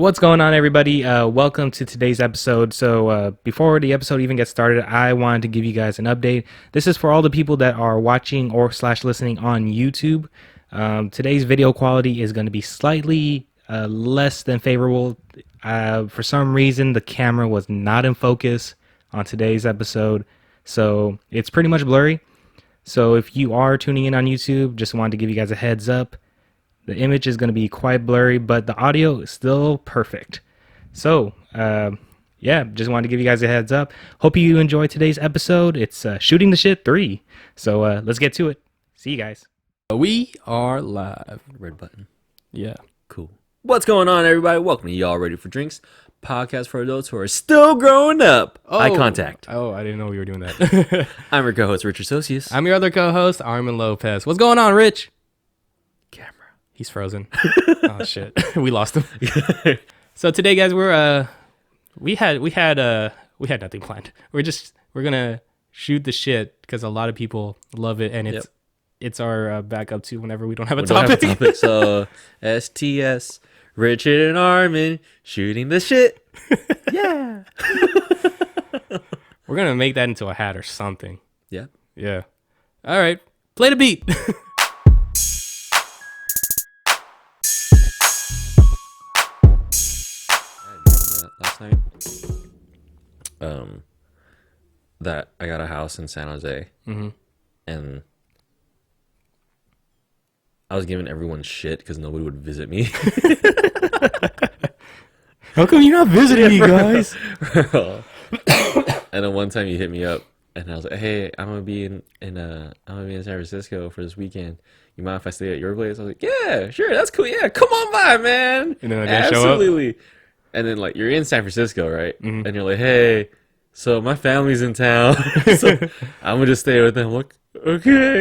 What's going on, everybody? Welcome to today's episode. So before the episode even gets started, I wanted to give you guys an update. This is for all the people that are watching or / listening on YouTube. Today's video quality is going to be slightly less than favorable. For some reason, the camera was not in focus on today's episode, so it's pretty much blurry. So if you are tuning in on YouTube, just wanted to give you guys a heads up. The image is going to be quite blurry, but the audio is still perfect. So, just wanted to give you guys a heads up. Hope you enjoyed today's episode. It's Shooting the Shit 3. So, let's get to it. See you guys. We are live. Red button. Yeah. Cool. What's going on, everybody? Welcome to Y'all Ready for Drinks, podcast for adults who are still growing up. Eye contact. Oh, I didn't know we were doing that. I'm your co-host, Richard Socius. I'm your other co-host, Arman Lopez. What's going on, Rich? Camera. He's frozen. Oh shit, we lost him. So today, guys, we had nothing planned. We're gonna shoot the shit because a lot of people love it, and it's our backup to whenever we don't have a topic. So STS, Richard and Arman shooting the shit. Yeah. We're gonna make that into a hat or something. Yeah. Yeah. All right, play the beat. Last night, that I got a house in San Jose, and I was giving everyone shit because nobody would visit me. How come you're not visiting me, guys? And then one time you hit me up, and I was like, "Hey, I'm gonna be in San Francisco for this weekend. You mind if I stay at your place?" I was like, "Yeah, sure, that's cool. Yeah, come on by, man." And then I didn't show up? Absolutely. And then like you're in San Francisco, right? And you're like, "Hey, so my family's in town, so I'm gonna just stay with them." I'm like, okay.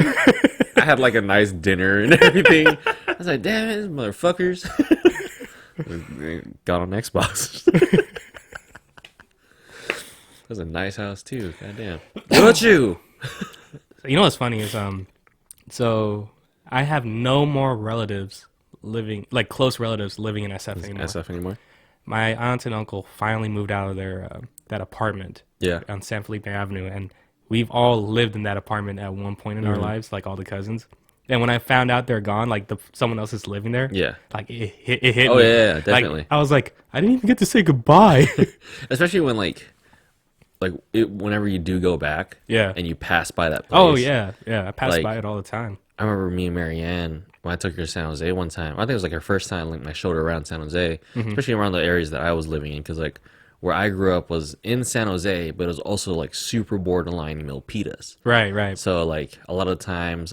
I had like a nice dinner and everything. I was like, "Damn it, motherfuckers!" Got on Xbox. It was a nice house too. Goddamn. What about you? You know what's funny is so I have no more relatives living, like close relatives living in SF anymore. SF anymore? My aunt and uncle finally moved out of their that apartment on San Felipe Avenue, and we've all lived in that apartment at one point in our lives, like all the cousins. And when I found out they're gone, like someone else is living there, like it hit me. Oh yeah, definitely. Like, I was like, I didn't even get to say goodbye. Especially when whenever you do go back, and you pass by that place. Oh yeah, I pass by it all the time. I remember me and Marianne, when I took her to San Jose one time, I think it was like her first time, like I showed her around San Jose, especially around the areas that I was living in, because like where I grew up was in San Jose, but it was also like super borderline Milpitas. Right. So like a lot of times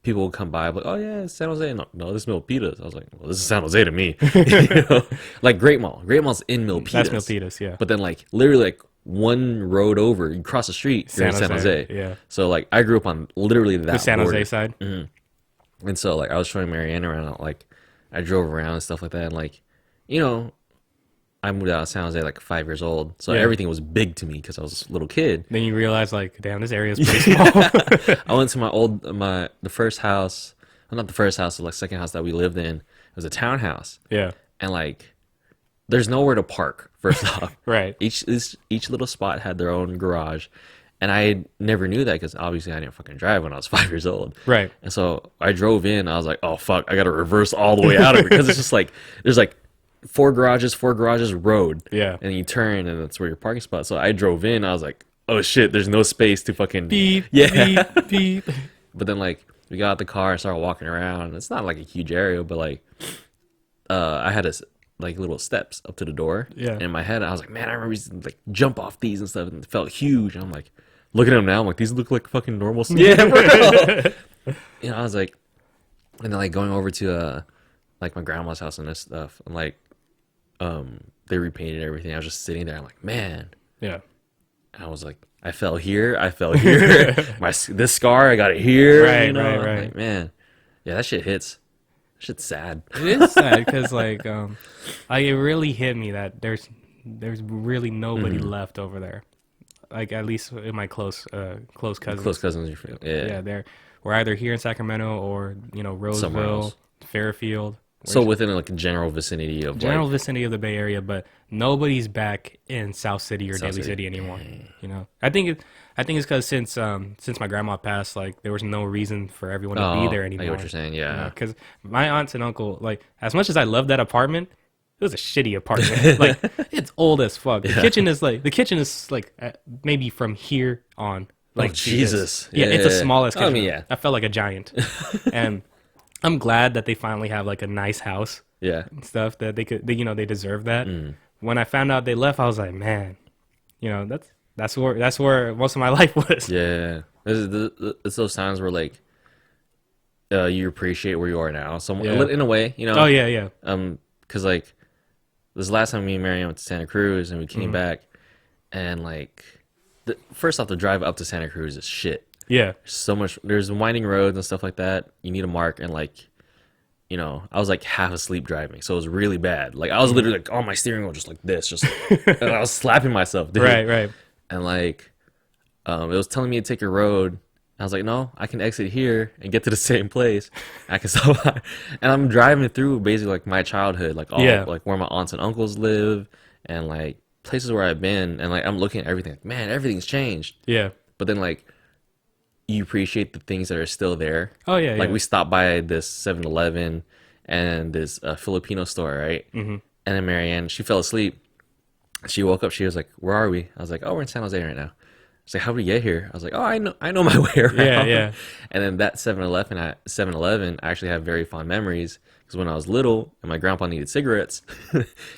people would come by like, "Oh yeah, it's San Jose." No, this is Milpitas. I was like, "Well, this is San Jose to me." You know? Like Great Mall's in Milpitas. That's Milpitas, yeah. But then like literally like one road over, you cross the street, you're in San Jose. Yeah. So like I grew up on literally that the San border. Jose side. And so like I was showing Marianne around, like I drove around and stuff like that, and like, you know, I moved out of San Jose like 5 years old, so everything was big to me because I was a little kid. Then you realize like, damn, this area is pretty small. I went to the first house, well, not the first house, the like second house that we lived in. It was a townhouse. Yeah. And like, there's nowhere to park. First off, Right. Each little spot had their own garage. And I never knew that because obviously I didn't fucking drive when I was 5 years old. Right. And so I drove in. I was like, "Oh fuck, I got to reverse all the way out of it," because it's just like there's like four garages, road. Yeah. And you turn, and that's where your parking spot. So I drove in. I was like, "Oh shit, there's no space to fucking beep." Beep. But then like we got out the car and started walking around. It's not like a huge area, but like I had like little steps up to the door. Yeah. And in my head, I was like, "Man, I remember used to like jump off these and stuff, and it felt huge." And I'm like, looking at them now, I'm like, "These look like fucking normal stuff." Yeah, bro. You know, I was like, and then like going over to like my grandma's house and this stuff, and like they repainted everything. I was just sitting there. I'm like, "Man." Yeah. And I was like, I fell here. This scar, I got it here. Right, you know? right. Like, man, yeah, that shit hits. That shit's sad. It is sad because like it really hit me that there's really nobody left over there. Like at least in my close cousins. Close cousins, you feel? Yeah. Yeah, we're either here in Sacramento or Roseville, Fairfield. So within like a general vicinity of general vicinity of the Bay Area, but nobody's back in South City or South Daly City. City anymore. You know, I think it's because since my grandma passed, like there was no reason for everyone to be there I anymore. get what you're saying. Yeah. Because my aunts and uncle, like as much as I loved that apartment, it was a shitty apartment. Like it's old as fuck. The kitchen is like maybe from here on. Like Jesus. Yeah, it's the smallest I kitchen. mean, yeah. I felt like a giant, and I'm glad that they finally have like a nice house. Yeah. And stuff that they deserve that. When I found out they left, I was like, man, that's where most of my life was. Yeah. It's those times where like you appreciate where you are now. So in a way, Oh yeah. Because like this last time me and Marianne went to Santa Cruz and we came back, and like first off, the drive up to Santa Cruz is shit. Yeah. So much. There's winding roads and stuff like that. You need a mark, and like, I was like half asleep driving, so it was really bad. Like I was literally like on my steering wheel, just like this, and I was slapping myself, dude. Right. And like, it was telling me to take a road. I was like, no, I can exit here and get to the same place. I can stop by. And I'm driving through basically like my childhood, like like where my aunts and uncles live, and like places where I've been, and like I'm looking at everything. Like, man, everything's changed. Yeah. But then like, you appreciate the things that are still there. Oh yeah. Like we stopped by this 7-Eleven and this Filipino store, right? Mm-hmm. And then Marianne, she fell asleep. She woke up. She was like, "Where are we?" I was like, "Oh, we're in San Jose right now." She's like, "How did we get here?" I was like, "Oh, I know my way around." Yeah. And then that 7-Eleven, I actually have very fond memories because when I was little and my grandpa needed cigarettes,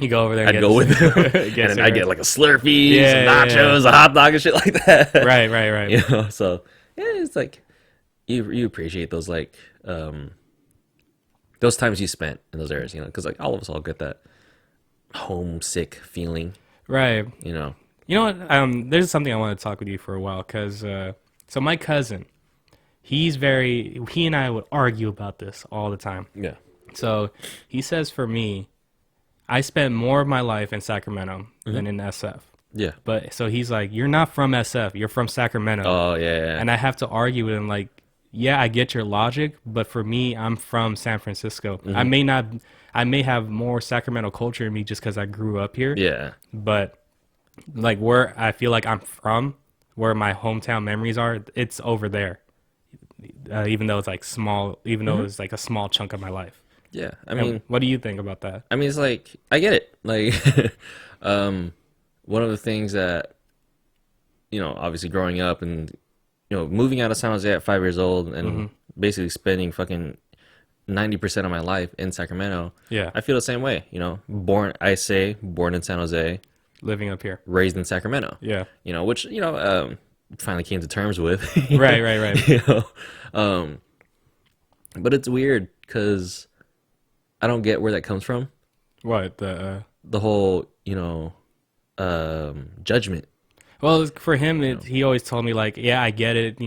You go over there. I'd go with him, and then I'd get like a Slurpee, some nachos, a hot dog, and shit like that. Right. So yeah, it's like you appreciate those like those times you spent in those areas, because like all of us all get that homesick feeling, Right. you know. You know what? There's something I want to talk with you for a while because so my cousin, he and I would argue about this all the time. Yeah. So he says for me, I spent more of my life in Sacramento than in SF. Yeah. But so he's like, you're not from SF, you're from Sacramento. Oh yeah. And I have to argue with him like, yeah, I get your logic, but for me, I'm from San Francisco. I may have more Sacramento culture in me just because I grew up here. Yeah. But like where I feel like I'm from, where my hometown memories are, it's over there. Even though it's like small, though it's like a small chunk of my life. Yeah. I mean, what do you think about that? I mean, it's like I get it. Like, one of the things that, obviously growing up and moving out of San Jose at 5 years old and basically spending fucking 90% of my life in Sacramento. Yeah. I feel the same way. Born in San Jose, Living up here. raised in Sacramento. Yeah. Which finally came to terms with. Right. But it's weird because I don't get where that comes from. What The whole judgment. Well, for him, he always told me like, yeah, I get it.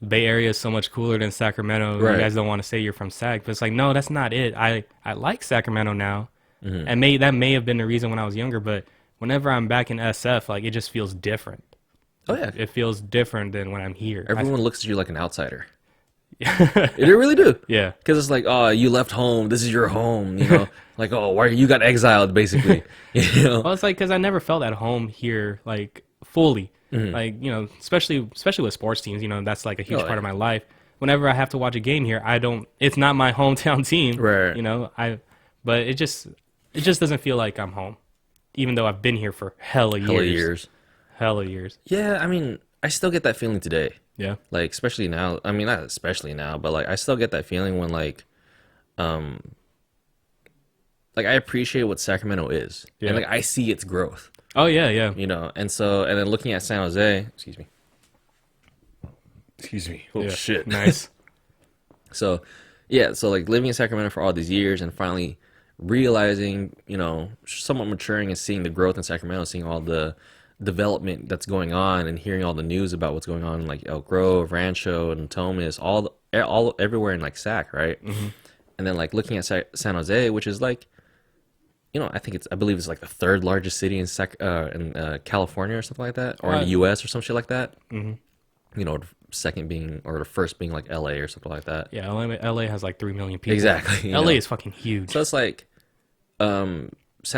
Bay Area is so much cooler than Sacramento. Right. You guys don't want to say you're from Sac, but it's like, no, that's not it. I like Sacramento now, and that may have been the reason when I was younger. But whenever I'm back in SF, like it just feels different. Oh yeah, It feels different than when I'm here. everyone looks at you like an outsider. They really do. Yeah. Because it's like, oh, you left home. This is your home. Like, oh, why you got exiled, basically. Well, it's like because I never felt at home here, like fully. Like especially with sports teams. That's like a huge part of my life. Whenever I have to watch a game here, I don't. It's not my hometown team. Right. But it just doesn't feel like I'm home, even though I've been here for hella years. Hella years. Yeah, I mean, I still get that feeling today. Yeah. Like, especially now. I mean, not especially now, but like, I still get that feeling when like I appreciate what Sacramento is, and like I see its growth. Oh yeah. And then looking at San Jose. Excuse me. Oh shit. Nice. So like living in Sacramento for all these years and finally realizing, somewhat maturing and seeing the growth in Sacramento, seeing all the development that's going on and hearing all the news about what's going on in like Elk Grove, Rancho, and Tomas, all everywhere in like Sac, right? And then like looking at San Jose, which is like, I believe it's like the third largest city in California or something like that, or in the U.S. or some shit like that. You know, second being or the first being like LA or something like that. Yeah, LA has like 3 million people. Exactly. LA is fucking huge. So it's like, San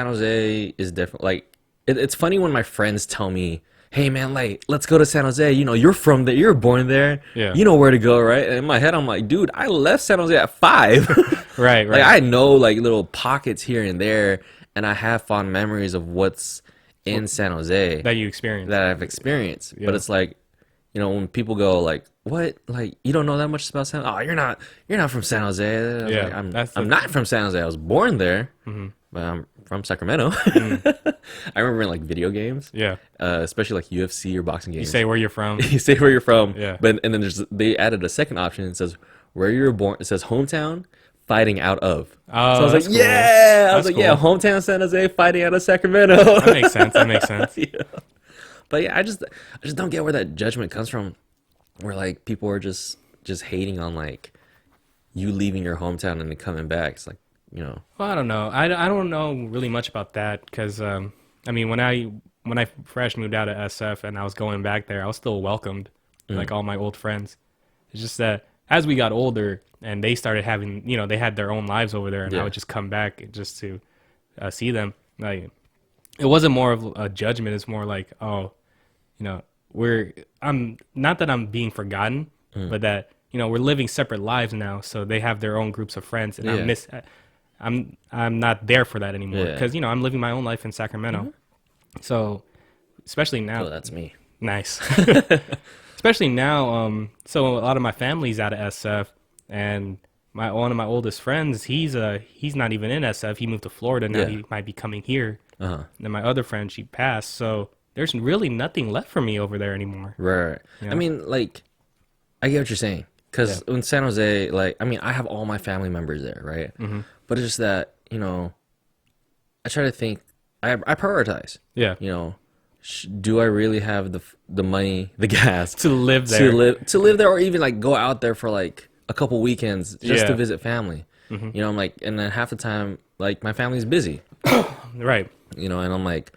Jose is different. Like, it's funny when my friends tell me, "Hey man, like, let's go to San Jose. You know, you're from there. You're born there. Yeah. You know where to go, right?" And in my head, I'm like, "Dude, I left San Jose at 5." Right. Like, I know like little pockets here and there, and I have fond memories of what's in San Jose that you experienced. that I've experienced. Yeah. But it's like, you know, when people go like, "What? Like, you don't know that much about San? Oh, you're not from San Jose." Yeah, Like, I'm not from San Jose. I was born there, but I'm from Sacramento. I remember in like video games, Yeah. especially like UFC or boxing You games. say where you're from. You say where you're from, Yeah. but and then they added a second option. It says where you were born. It says hometown, fighting out of. Oh, So I was that's like, cool. yeah. I was That's like, yeah, cool. hometown San Jose, fighting out of Sacramento. That makes sense. That makes sense. Yeah. But yeah, I just don't get where that judgment comes from. Where like people are just hating on like you leaving your hometown and then coming back. It's like, you know. Well, I don't know. I don't know really much about that because, I mean, when I fresh moved out of SF and I was going back there, I was still welcomed, like all my old friends. It's just that as we got older and they started having, you know, they had their own lives over there, and I Yeah. would just come back just to see them. Like, it wasn't more of a judgment. It's more like, oh, you know, I'm not that I'm being forgotten, but that, you know, we're living separate lives now. So they have their own groups of friends, and Yeah. I'm not there for that anymore Yeah. because, you know, I'm living my own life in Sacramento. So especially now, Oh, that's me. nice. Especially now, so a lot of my family's out of SF, and one of my oldest friends, he's not even in SF. He moved to Florida now. Yeah. He might be coming here. Uh-huh. And then my other friend, she passed. So there's really nothing left for me over there anymore. Right. Yeah. I mean, like, I get what you're saying. Because in San Jose, like, I mean, I have all my family members there, right? But it's just that, you know, I try to think, I prioritize. Yeah. You know, do I really have the money, the gas To live there. to live there, or even like go out there for like a couple weekends just Yeah. to visit family? You know, I'm like, and then half the time, like, my family's busy. Right. You know, and I'm like,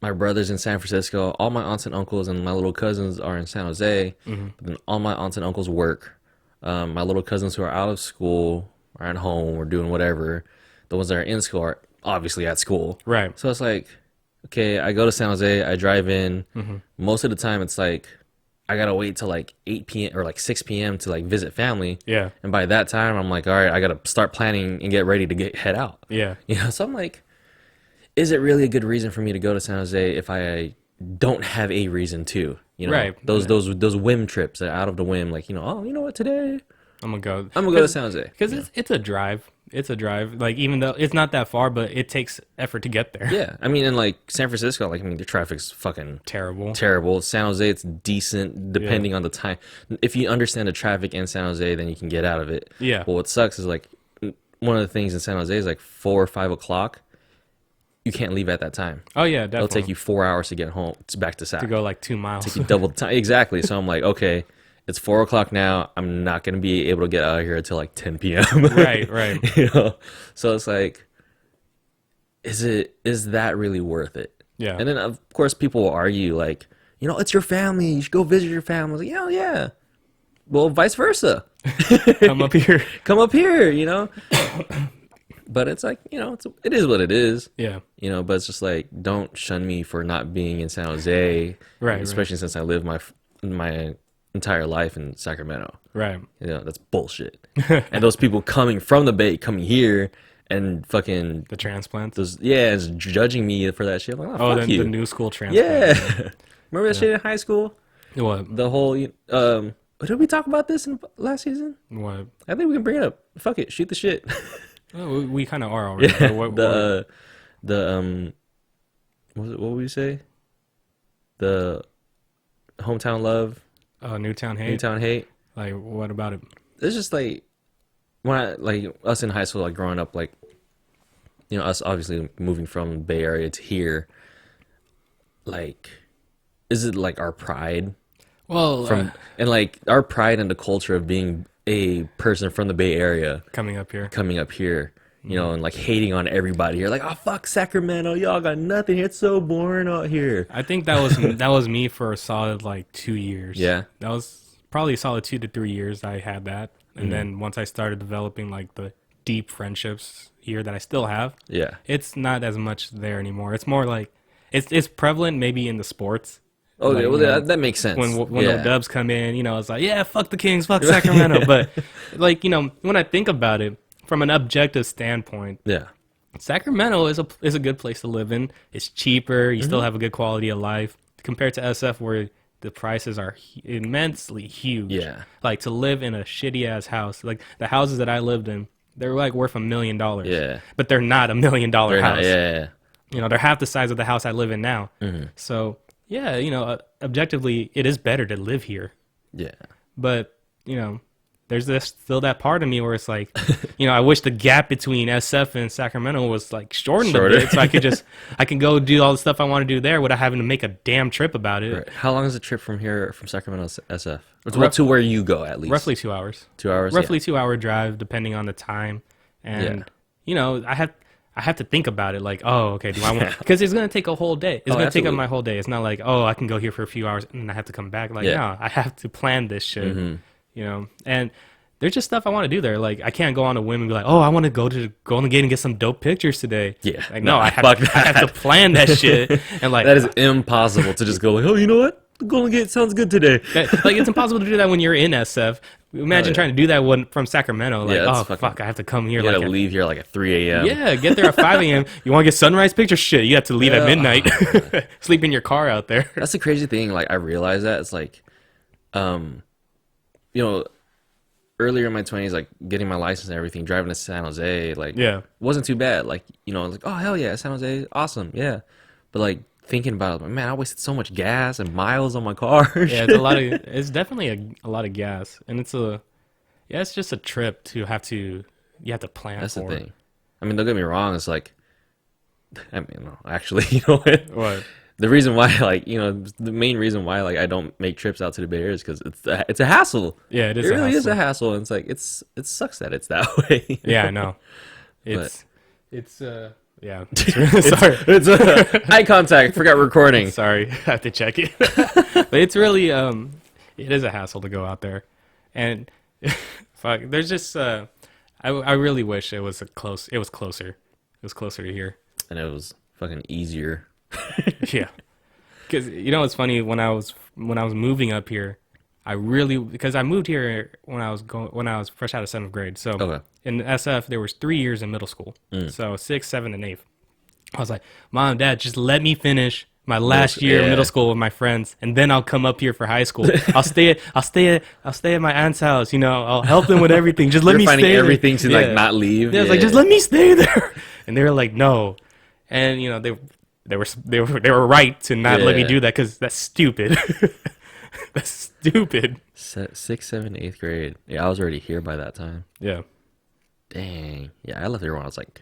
my brother's in San Francisco, all my aunts and uncles and my little cousins are in San Jose, but then all my aunts and uncles work. My little cousins who are out of school are at home or doing whatever. The ones that are in school are obviously at school. Right. So it's like, okay, I go to San Jose, I drive in. Most of the time it's like, I gotta wait till like 8 p.m. or like 6 p.m. to like visit family. Yeah. And by that time, I'm like, all right, I gotta start planning and get ready to head out. Yeah. You know, so I'm like, is it really a good reason for me to go to San Jose if I don't have a reason to? You know, Right. those whim trips that are out of the whim, like, you know, oh, you know what, today I'm gonna go. I'm gonna go to San Jose. Because it's a drive. It's a drive. Like, even though it's not that far, but it takes effort to get there. Yeah, I mean, in like San Francisco, like, I mean, the traffic's fucking Terrible. terrible. San Jose, it's decent depending on the time. If you understand the traffic in San Jose, then you can get out of it. Yeah. But what sucks is like one of the things in San Jose is like 4 or 5 o'clock. You can't leave at that time. Oh yeah, It'll definitely. take you 4 hours to get home. It's back to Sac. to go like 2 miles. Take you double the time. Exactly. So I'm like, okay, it's 4 o'clock now. I'm not gonna be able to get out of here until like 10 p.m. Right. You know. So it's like, is that really worth it? Yeah. And then of course people will argue like, you know, it's your family. You should go visit your family. I was like, yeah, yeah. Well, vice versa. Come up here. Come up here. You know. But it's like, you know, it is what it is. Yeah. You know, but it's just like, don't shun me for not being in San Jose. Right. Especially since I live my entire life in Sacramento. Right. You know, that's bullshit. And those people coming from the Bay, coming here and fucking The transplants. is judging me for that shit. I'm like, oh, Oh, fuck the you. new school transplant. Yeah. Remember that shit in high school? What? The whole, did we talk about this in last season? What? I think we can bring it up. Fuck it. Shoot the shit. Oh, we kind of are already. Yeah. What, what would we say? The hometown love, Newtown hate. Newtown hate. Like, what about it? It's just like when I like us in high school, like growing up, like, you know, us obviously moving from Bay Area to here. Like, is it like our pride Well, from and like our pride in the culture of being a person from the Bay Area coming up here. coming up here? you know, and like hating on everybody. You're like, oh fuck Sacramento, y'all got nothing. It's so boring out here. I think that was me for a solid like 2 years. Yeah. That was probably a solid 2 to 3 years I had that. And then once I started developing like the deep friendships here that I still have, Yeah. it's not as much there anymore. It's more like it's prevalent maybe in the sports. Oh, Like, yeah, well, you know, that makes sense. When yeah. the Dubs come in, you know, it's like, yeah, fuck the Kings, fuck Sacramento. But like, you know, when I think about it from an objective standpoint, Yeah. Sacramento is a good place to live in. It's cheaper. You still have a good quality of life compared to SF, where the prices are immensely huge. Yeah. Like to live in a shitty ass house, like the houses that I lived in, they're like worth $1 million. Yeah. But they're not $1 million They're house. not- yeah. You know, they're half the size of the house I live in now. So yeah, you know, objectively, it is better to live here. Yeah. But you know, there's still that part of me where it's like, you know, I wish the gap between SF and Sacramento was like shortened a Shorter. bit, so I can go do all the stuff I want to do there without having to make a damn trip about it. Right. How long is the trip from here, from Sacramento to SF? Well, to where you go, at least. Roughly 2 hours. 2 hours? Roughly 2 hour drive, depending on the time. And Yeah. you know, I have to think about it. Like, oh, okay, do I want? Because it's gonna take a whole day. It's gonna take up absolutely. my whole day. It's not like, oh, I can go here for a few hours and I have to come back. Like, Yeah. no, I have to plan this shit. You know, and there's just stuff I want to do there. Like, I can't go on a whim and be like, oh, I want to go to Golden Gate and get some dope pictures today. Yeah. Like, No, no, I fuck have to plan that shit. And like, That is impossible to just go like, oh, you know what? The Golden Gate sounds good today. like it's impossible to do that when you're in SF. Imagine trying to do that from Sacramento. Like, Yeah, oh that's fuck, I have to come here. You gotta Like, leave here like at 3 a.m. yeah, get there at 5 a.m. You want to get sunrise pictures? Shit, you have to leave at midnight. Sleep in your car out there. That's the crazy thing. Like, I realized that. It's like, you know, earlier in my 20s, like, getting my license and everything, driving to San Jose, like, Yeah. wasn't too bad. Like, you know, I was like, oh, hell yeah, San Jose, awesome, yeah. But, like, thinking about it, like, man, I wasted so much gas and miles on my car. Yeah, it's definitely a lot of gas, and it's just a trip you have to plan That's for. the thing. I mean, don't get me wrong. It's like, I mean, no, actually, you know what? What? The reason why, like, you know, the main reason why, like, I don't make trips out to the Bay Area is because it's a hassle. Yeah, it is. It really is hassle. a hassle, and it's like it sucks that it's that way. Yeah, I know. Yeah. It's eye contact. Forgot recording. Sorry, I have to check it. But it's really it is a hassle to go out there, and fuck, there's just I really wish it was closer. It was closer to here. And it was fucking easier. Yeah, because you know it's funny when I was moving up here, because I moved here when I was fresh out of 7th grade. So Okay. in SF there was 3 years in middle school, so 6th, 7th, and 8th. I was like, Mom, Dad, just let me finish my last year of middle school with my friends, and then I'll come up here for high school. I'll stay at my aunt's house. You know, I'll help them with everything. Just let You're me finding stay there. everything to like not leave. Yeah, I was like, just let me stay there. And they were like, no. And you know, they were right to not let me Yeah. do that because that's stupid. That's stupid. 6th, 7th, 8th grade. Yeah, I was already here by that time. Yeah. Dang. Yeah, I left here when I was like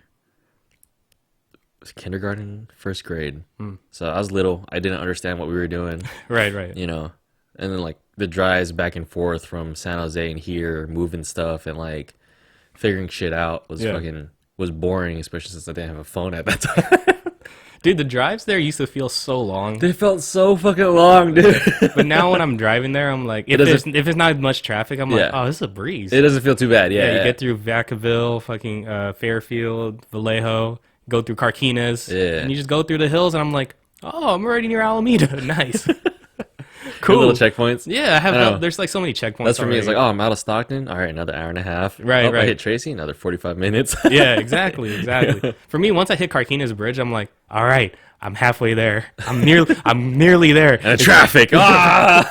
kindergarten, 1st grade. So I was little. I didn't understand what we were doing, Right. you know. And then like the drives back and forth from San Jose and here, moving stuff and like figuring shit out was was boring, especially since I didn't have a phone at that time. Dude, the drives there used to feel so long. They felt so fucking long, dude. But now when I'm driving there, I'm like, if it's not much traffic, I'm like, Yeah. oh, this is a breeze. It doesn't feel too bad. Yeah, Yeah, you get through Vacaville, fucking Fairfield, Vallejo, go through Carquinez, Yeah. and you just go through the hills, and I'm like, oh, I'm already near Alameda. Nice. Cool. Cool. Little checkpoints. Yeah, I know. there's like so many checkpoints. That's for me. It's like, already. oh, I'm out of Stockton. All right, another hour and a half. Right, Oh, I right. hit Tracy, another 45 minutes. Yeah, exactly. For me, once I hit Carquinez Bridge, I'm like, all right, I'm halfway there. I'm nearly there. And traffic. Ah!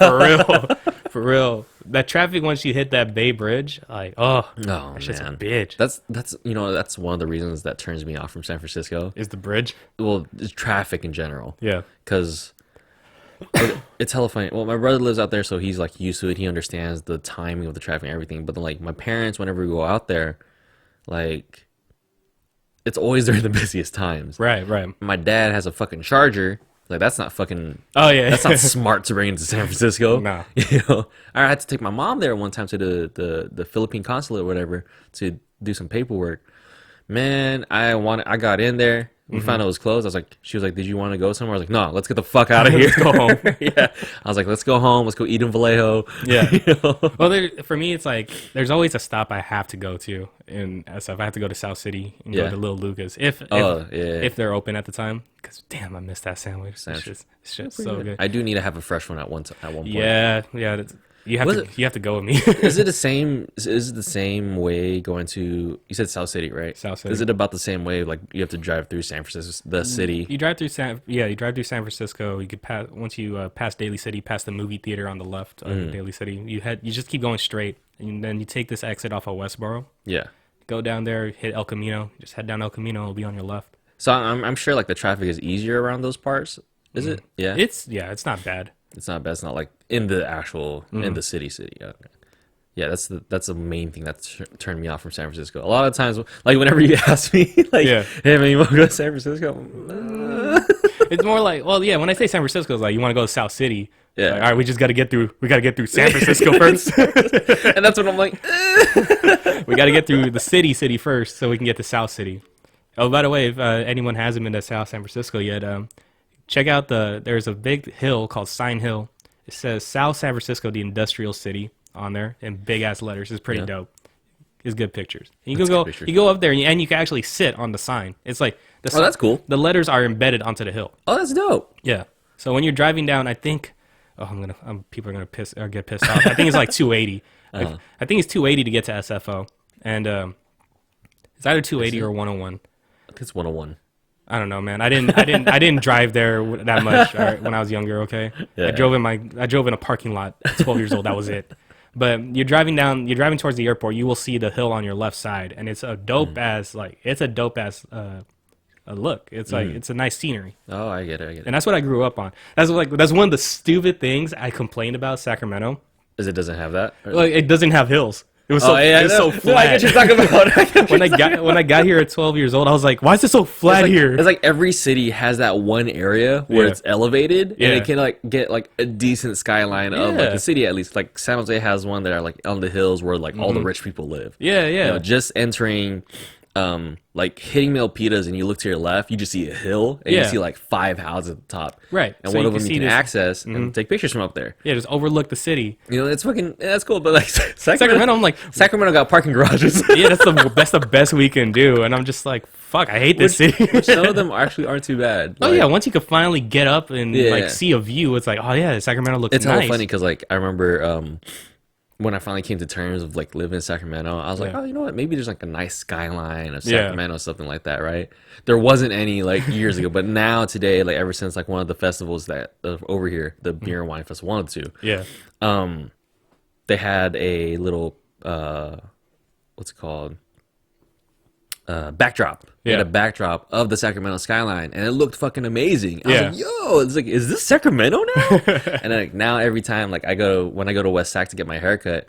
For real. That traffic once you hit that Bay Bridge, like, oh, Oh, that's just a man. bitch. That's you know, that's one of the reasons that turns me off from San Francisco. Is the bridge? Well, it's traffic in general. Yeah. Because it's hella funny. Well, my brother lives out there, so he's like used to it. He understands the timing of the traffic and everything. But then, like, my parents, whenever we go out there, like, it's always during the busiest times. Right. My dad has a fucking Charger. Like, that's not fucking. Oh, yeah. That's not smart to bring into San Francisco. Nah. You know, I had to take my mom there one time to the Philippine consulate or whatever to do some paperwork. man, I got in there. We found out it was closed. She was like, did you want to go somewhere? I was like, no, let's get the fuck out of here. Let's go home. Yeah. I was like, let's go home. Let's go eat in Vallejo. Yeah. You know? Well, for me, it's like there's always a stop I have to go to in SF. I have to go to South City and go to Little Lucas if they're open at the time. Because damn, I missed that sandwich. It's just so good. I do need to have a fresh one at one point. Yeah. You have to go with me. Is it the same? Is it the same way going to? You said South City, right? South City. Is it about the same way? Like you have to drive through San Francisco, the city. You drive through San Francisco. You could pass once you pass Daly City, past the movie theater on the left of Daly City. You just keep going straight, and then you take this exit off of Westboro. Yeah. Go down there, hit El Camino. Just head down El Camino. It'll be on your left. So I'm sure like the traffic is easier around those parts. Is it? Yeah. It's not bad. It's not bad. It's not like in the actual in the city. Okay. Yeah, that's the main thing that's turned me off from San Francisco. A lot of times, like whenever you ask me, like, hey man, you want to go to San Francisco? It's more like, well, yeah. When I say San Francisco, it's like you want to go to South City. Yeah. Like, all right, we got to get through San Francisco first. And that's what I'm like. We got to get through the city first, so we can get to South City. Oh, by the way, if anyone hasn't been to South San Francisco yet, check out there's a big hill called Sign Hill. It says South San Francisco, the industrial city on there in big ass letters. It's pretty dope. It's good pictures. And you go up there and you can actually sit on the sign. It's like that's cool. The letters are embedded onto the hill. Oh, that's dope. Yeah. So when you're driving down, I think people are gonna get pissed off. I think it's like 280. I think it's 280 to get to SFO, and it's either 280 or 101. I think it's 101. I don't know, man. I didn't drive there that much when I was younger. Okay, I drove in a parking lot at 12 years old. That was it. But you're driving towards the airport. You will see the hill on your left side, and it's a dope ass look. It's like it's a nice scenery. Oh, I get it. And that's what I grew up on. That's one of the stupid things I complained about Sacramento. Is it doesn't have that? Like it doesn't have hills. It was so flat. No, I get what you're talking about. When I got here at 12 years old, I was like, why is it so flat here? It's like every city has that one area where it's elevated and it can like get like a decent skyline of like the city at least. Like San Jose has one that are like on the hills where like all the rich people live. Yeah. You know, just entering like hitting Milpitas and you look to your left, you just see a hill and you see like 5 houses at the top. Right. And so one of them you can access and take pictures from up there. Yeah, just overlook the city. You know, it's fucking that's cool, but like Sacramento, I'm like Sacramento got parking garages. Yeah, that's the best we can do. And I'm just like, fuck, I hate this city. Which some of them actually aren't too bad. Like, once you could finally get up and like see a view, it's like, oh yeah, Sacramento looks nice. It's hella funny because like I remember when I finally came to terms of like living in Sacramento, I was like, oh, you know what? Maybe there's like a nice skyline of Sacramento, something like that, right? There wasn't any like years ago, but now today, like ever since like one of the festivals that over here, the beer and wine festival, one of the two, they had a little what's it called? Backdrop. They had a backdrop of the Sacramento skyline, and it looked fucking amazing. I was like, yo, it's like, is this Sacramento now? And then like, now every time like when I go to West Sac to get my haircut,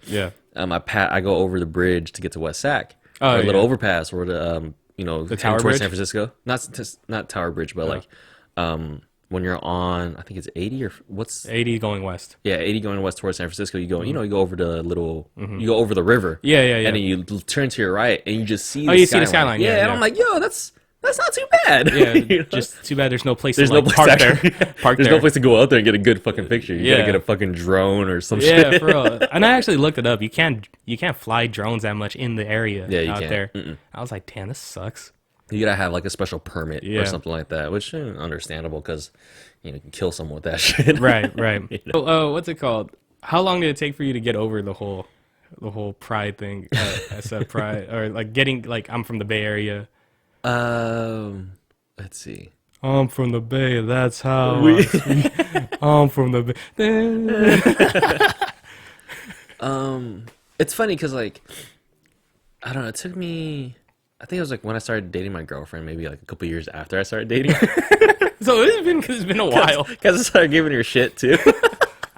I go over the bridge to get to West Sac, or a little overpass, or the the Tower Bridge, San Francisco, not Tower Bridge, but like when you're on, I think it's 80 or what's 80 going west. Yeah, 80 going west towards San Francisco. You go, you go over the little, you go over the river. Yeah. And then you turn to your right, and you just see. See the skyline. Yeah, and I'm like, yo, that's not too bad. Yeah, just too bad there's no place to park there. There's no place to go out there and get a good fucking picture. You gotta get a fucking drone or some shit. Yeah, for real. And I actually looked it up. You can't fly drones that much in the area out there. I was like, damn, this sucks. You gotta have like a special permit or something like that, which is understandable because you can kill someone with that shit. Right. So, what's it called? How long did it take for you to get over the whole pride thing? SF pride, or like getting like I'm from the Bay Area. Let's see. I'm from the Bay. That's how I'm from the Bay. It's funny because like I don't know. It took me. I think it was like when I started dating my girlfriend, maybe like a couple years after I started dating. So it's been a while. Because I started giving her shit too.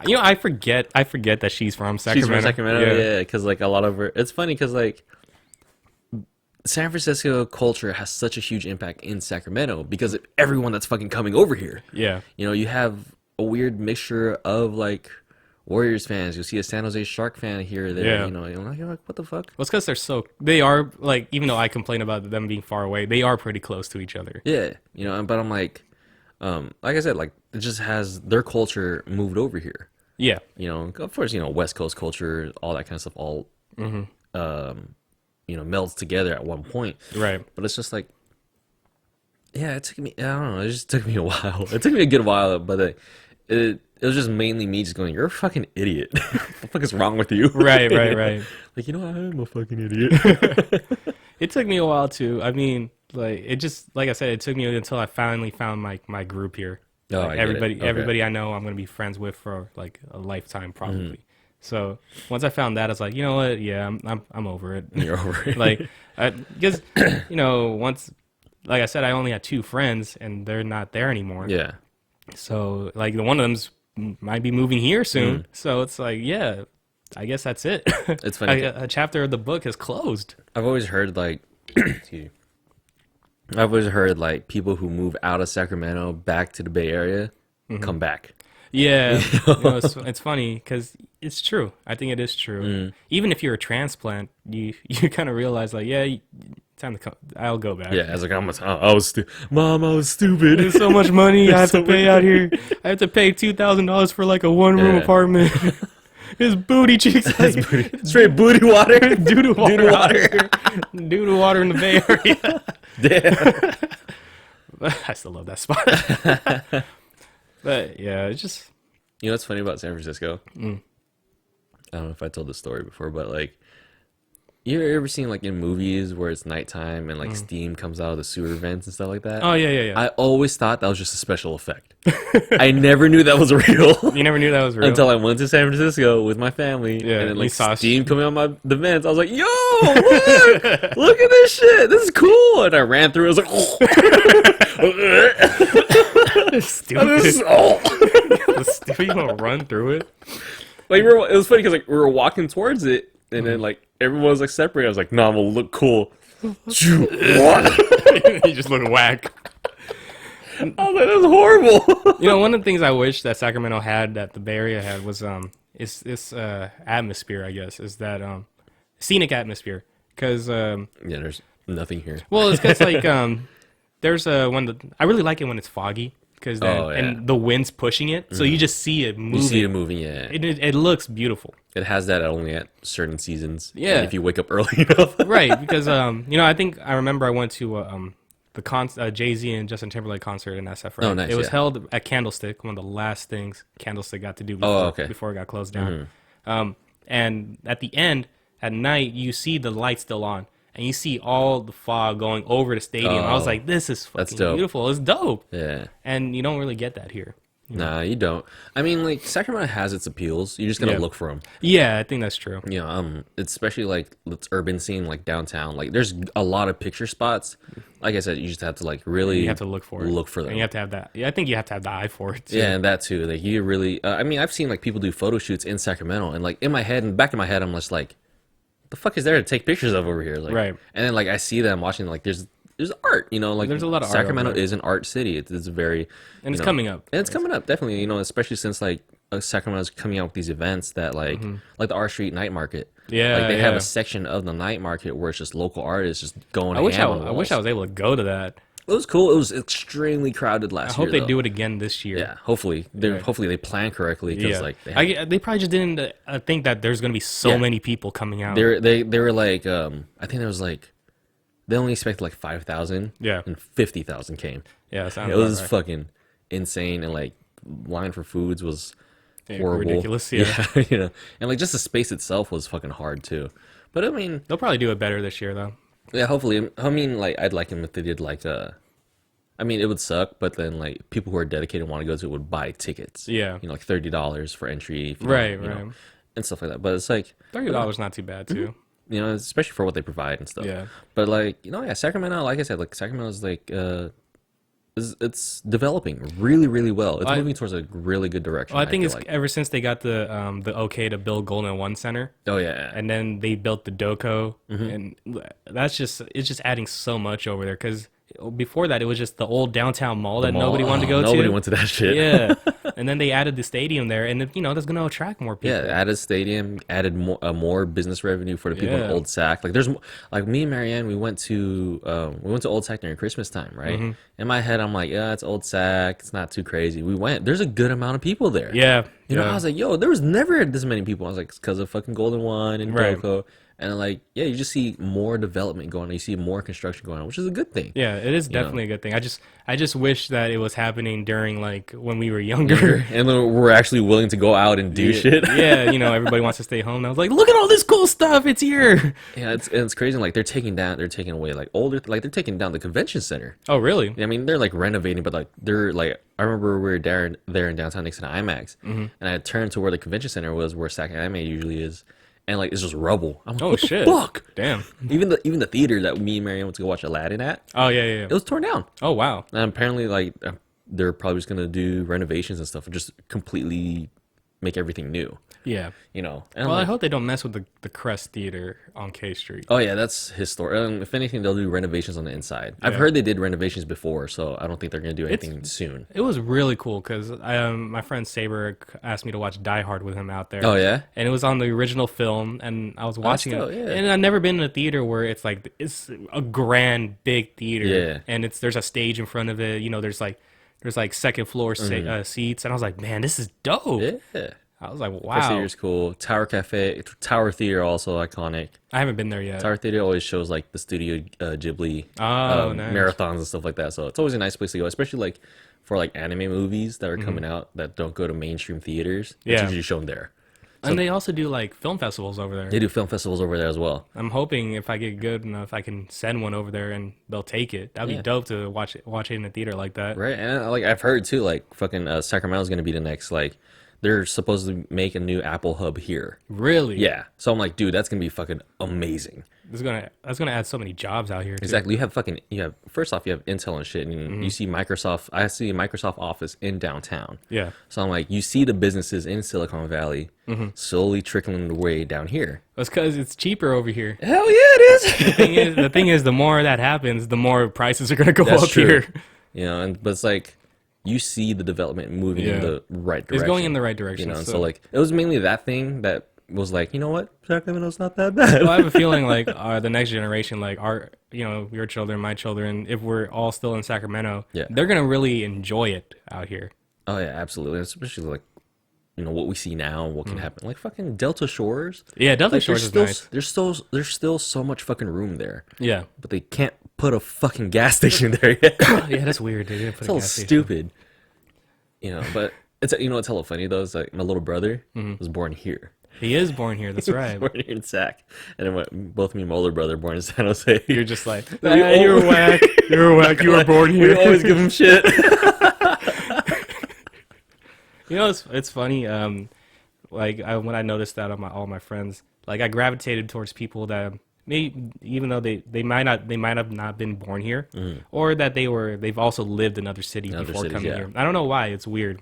I forget that she's from Sacramento. She's from Sacramento, yeah. Because like a lot of her, it's funny because like San Francisco culture has such a huge impact in Sacramento because of everyone that's fucking coming over here. Yeah. You have a weird mixture of like Warriors fans. You'll see a San Jose Shark fan here or there. Yeah. You know, you're like, what the fuck? Well, it's because they are, like, even though I complain about them being far away, they are pretty close to each other. Yeah, you know, but I'm like I said, like, it just has their culture moved over here. Yeah. You know, of course, you know, West Coast culture, all that kind of stuff, all, you know, melds together at one point. Right. But it's just like, yeah, it took me, I don't know, it just took me a while. It took me a good while, but it was just mainly me just going, you're a fucking idiot. What the fuck is wrong with you? Right. Like, you know, I am a fucking idiot. It took me a while too. I mean, like, it just, like I said, it took me until I finally found my group here. Oh, Like, I get it. Okay. everybody I know I'm going to be friends with for like a lifetime probably. So once I found that, I was like, you know what? Yeah, I'm over it. You're over it. Like, because, you know, once, like I said, I only had 2 friends and they're not there anymore. Yeah. So, like, one of them's might be moving here soon. So it's like, yeah, I guess that's it. It's funny. A chapter of the book is closed. I've always heard, like, excuse me. I've always heard, like, people who move out of Sacramento back to the Bay Area come back. Yeah, you know, it's funny because it's true. I think it is true. Even if you're a transplant, you kind of realize, like, yeah, time to come. I'll go back. Yeah, I was like, I was Mom, I was stupid. There's so much money I have to pay out here. I have to pay $2,000 for like a 1-room apartment. His booty cheeks, like, Straight booty water. due to water, due to water in the Bay Area. Damn. I still love that spot. But yeah, it's just, You know what's funny about San Francisco? I don't know if I told this story before, but like, you ever seen like in movies where it's nighttime and like steam comes out of the sewer vents and stuff like that? oh yeah. I always thought that was just a special effect. I never knew that was real. You never knew that was real Until I went to San Francisco with my family, Yeah, and then you like saw steam coming out of the vents. I was like, "Yo, look at this shit! This is cool!" And I ran through. I was like, Stupid. Stupid. You gonna run through it? Like, it was funny because like we were walking towards it, and then like everyone was like separated. I was like, "No, I'm gonna look cool." You just look whack. I was like, "That's horrible." You know, one of the things I wish that Sacramento had, that the Bay Area had, was is this atmosphere. I guess is that scenic atmosphere. Because Yeah, there's nothing here. well, it's because like there's I really like it when it's foggy. Because and the wind's pushing it, so you just see it moving. You see it moving, yeah. It looks beautiful. It has that only at certain seasons. Yeah. And if you wake up early enough. Right, because you know, I remember I went to the Jay-Z and Justin Timberlake concert in SF. Right? Oh, nice, It was yeah. held at Candlestick, one of the last things Candlestick got to do before, okay. before it got closed down. And at the end, at night, you see the light still on, and you see all the fog going over the stadium. I was like, this is That's fucking dope. beautiful. It's dope. Yeah. And you don't really get that here. Nah, you don't. I mean, like, Sacramento has its appeals. You just gotta Yeah. look for them. Yeah, I think that's true. You know, especially like its urban scene, like downtown. Like, there's a lot of picture spots. Like I said, you just have to like really You have to look for it. Look for them. And you have to have that. Yeah, I think you have to have the eye for it, too. Yeah, and that too. Like, you really. I mean, I've seen like people do photo shoots in Sacramento, and like in my head, and back in my head, I'm just like, the fuck is there to take pictures of over here? Like, Right. And then like I see them watching. Like, there's art. You know, like There's a lot of art over Sacramento there. is an art city. It's very. And it's coming up. And it's coming up, definitely. You know, especially since like Sacramento's coming out with these events that like the R Street Night Market. Yeah, like they have yeah. a section of the night market where it's just local artists just going. I wish ham on the I wish I walls. was able to go to that. It was cool. It was extremely crowded I last hope year. they though. do it again this year. Yeah, hopefully. Right. Hopefully they plan correctly because Yeah. like they, have, They probably just didn't think that there's gonna be so Yeah. many people coming out. they were like I think there was like they only expected like 5,000. Yeah. and 50,000 came. Yeah, sounds It was about right. fucking insane, and like line for foods was horrible. ridiculous, yeah. You know, and like just the space itself was fucking hard too. But I mean, They'll probably do it better this year though. yeah, hopefully. I mean, like I'd like them if they did like I mean, it would suck, but then like people who are dedicated and want to go to it would buy tickets. Yeah. You know, like $30 for entry. If you Right, don't, you know, right. and stuff like that. But it's like $30 not too bad too. you know, especially for what they provide and stuff. Yeah. But like, you know, yeah, Sacramento, like I said, like Sacramento's like it's developing really, really well. It's moving towards a really good direction. Well, I think feel it's like. ever since they got the okay to build Golden One Center, Oh yeah. and then they built the Doco, and it's just adding so much over there. Because before that, it was just the old downtown mall that Mall. nobody wanted to go to. Nobody went to that shit. Yeah, and then they added the stadium there, and that's going to attract more people. Yeah, added stadium, added more business revenue for the people in Yeah. Old Sac. Like there's like me and Marianne, we went to Old Sac during Christmas time, right? Mm-hmm. In my head, I'm like, yeah, it's Old Sac, it's not too crazy. We went. There's a good amount of people there. Yeah. You know, I was like, yo, there was never this many people. I was like, it's because of fucking Golden One and Right. Delco. And like, yeah, you just see more development going on. You see more construction going on, which is a good thing. Yeah, it is definitely a good thing. I just wish that it was happening during like when we were younger. And then we're actually willing to go out and do shit. Yeah, everybody wants to stay home. And I was like, look at all this cool stuff. It's here. Yeah, it's crazy. Like they're taking away like older, like they're taking down the convention center. Oh, really? I mean, they're like renovating, but like they're like, I remember we were there in downtown next to the IMAX, and I turned to where the convention center was, where Sac Anime usually is, and like it's just rubble. I'm like, Oh, what shit. the fuck? Damn. Even the theater that me and Marianne went to go watch Aladdin at, Oh, yeah. it was torn down. Oh, wow. And apparently, like they're probably just gonna do renovations and stuff, and just completely make everything new. Yeah. And Well, I'm I like, hope they don't mess with the Crest Theater on K Street. oh yeah, that's historic. If anything, they'll do renovations on the inside. I've heard they did renovations before, so I don't think they're gonna do anything soon. It was really cool because my friend Saber asked me to watch Die Hard with him out there. Oh yeah. And it was on the original film, and I was watching dope, it. yeah. And I've never been in a theater where it's like it's a grand big theater. Yeah. And there's a stage in front of it. There's like second floor seats, and I was like, man, this is dope. Yeah. I was like, Crest wow. Theater's cool. Tower Theater also iconic. I haven't been there yet. Tower Theater always shows like the Studio Ghibli Nice. marathons and stuff like that. So it's always a nice place to go, especially like for like anime movies that are coming out that don't go to mainstream theaters. It's Yeah. usually shown there. And they also do like film festivals over there. They do film festivals over there as well. I'm hoping if I get good enough, I can send one over there and they'll take it. That'd be dope to watch it in a theater like that. Right, and like I've heard too, like fucking Sacramento's gonna be the next. Like they're supposed to make a new Apple hub here. Really? Yeah, so I'm like, dude, that's gonna be fucking amazing. That's gonna add so many jobs out here. Too. Exactly. You have first off, you have Intel and shit, and you see Microsoft. I see a Microsoft office in downtown. Yeah. So I'm like, you see the businesses in Silicon Valley slowly trickling the way down here. That's because it's cheaper over here. Hell yeah, it is. The thing is, the more that happens, the more prices are gonna go That's up true. here. But it's like you see the development moving in the right direction. It's going in the right direction. And so like it was mainly that thing that was like, you know what, Sacramento's not that bad. well, I have a feeling like the next generation, like your children, my children, if we're all still in Sacramento, they're gonna really enjoy it out here. Oh yeah, absolutely. Especially like, what we see now, what can happen. Like fucking Delta Shores. Yeah, Delta Like, Shores is nice. There's still so much fucking room there. Yeah. But they can't put a fucking gas station there yet. Yeah, that's weird. They didn't put It's a all gas station. stupid. But it's it's hella funny though. It's like my little brother was born here. He is born here. That's right. Born here in Sac. And then both me and my older brother born in San Jose. You're just like, you're whack. You're whack. You were born We here. always give him shit. It's funny. When I noticed that on all my friends, like I gravitated towards people that even though they might have not been born here, or that they've also lived in other cities before cities, coming yeah. here. I don't know why. It's weird.